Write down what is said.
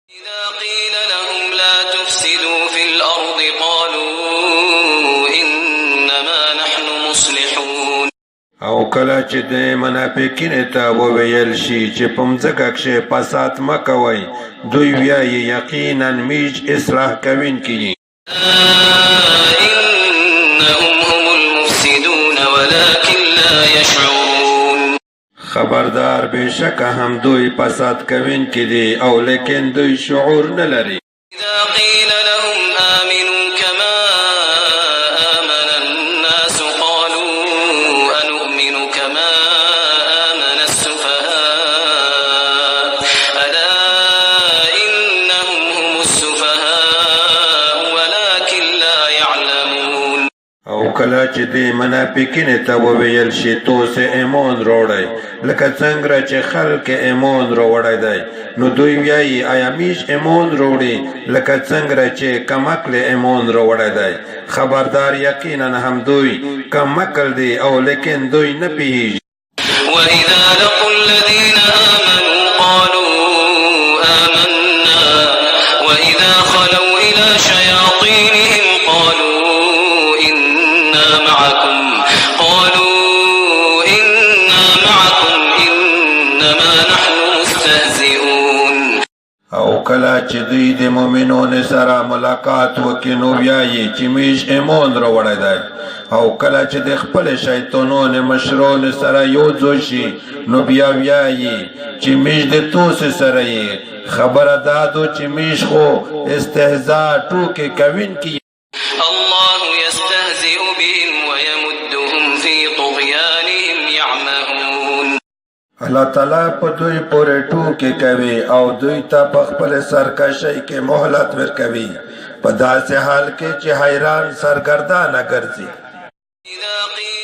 إذا قيل لهم لا تفسدوا في الأرض قالوا إنما نحن مصلحون. او کله چې د منافقینو ته وویل شي چې په مځکه کښې فساد مه کوئ، دوی وایي یقینا موږ اصلاح کوونکي یو. إنهم هم المفسدون ولكن لا يشعرون. خبردار بشک هم دوی فساد کوونکي دي او لیکن دوی شعور نه لري. إذا قيل لهم آمنوا كما آمن الناس قالوا أنؤمن كما آمن السفهاء ألا إنهم هم السفهاء ولكن لا يعلمون. او کله چې د منافقینو ته وویل شي تاسې ایمان راوړئ لکه څنګه چې خلک ایمان راوړی دی، نو دوی وایي آیا موږ ایمان راوړي لکه څنګه چې کم عقل ایمان راوړی دی. خبردار یقینا هم دوی کم عقل دي او لیکن دوی نه پوهیږي. وإذا لقوا الذين آمنوا قالوا آمنا وإذا خلوا إلى شياطينهم قالوا إنا معكم إنما نحن مستهزئون. او کله چې دوی د مؤمنانو سره ملاقات وکړي نو وایي چې موږ ایمان راوړی دی، او کله چې د خپل شیطانانو مشرانو سره یو ځای شي نو بیا وایي چې موږ د تاسو سره یې. خبره دا ده چې موږ خو استهزاء ټوکې کوونکي. الله يستهزئ بهم ويمدهم في طغيانهم يعمهون. الله تعالی په دوی پورې ټوکې کوي او دوی ته په خپل سرکشۍ کې مهلت ورکوي په داسې حال کې چې حیران سرګردانه ګرځي. إذا قيل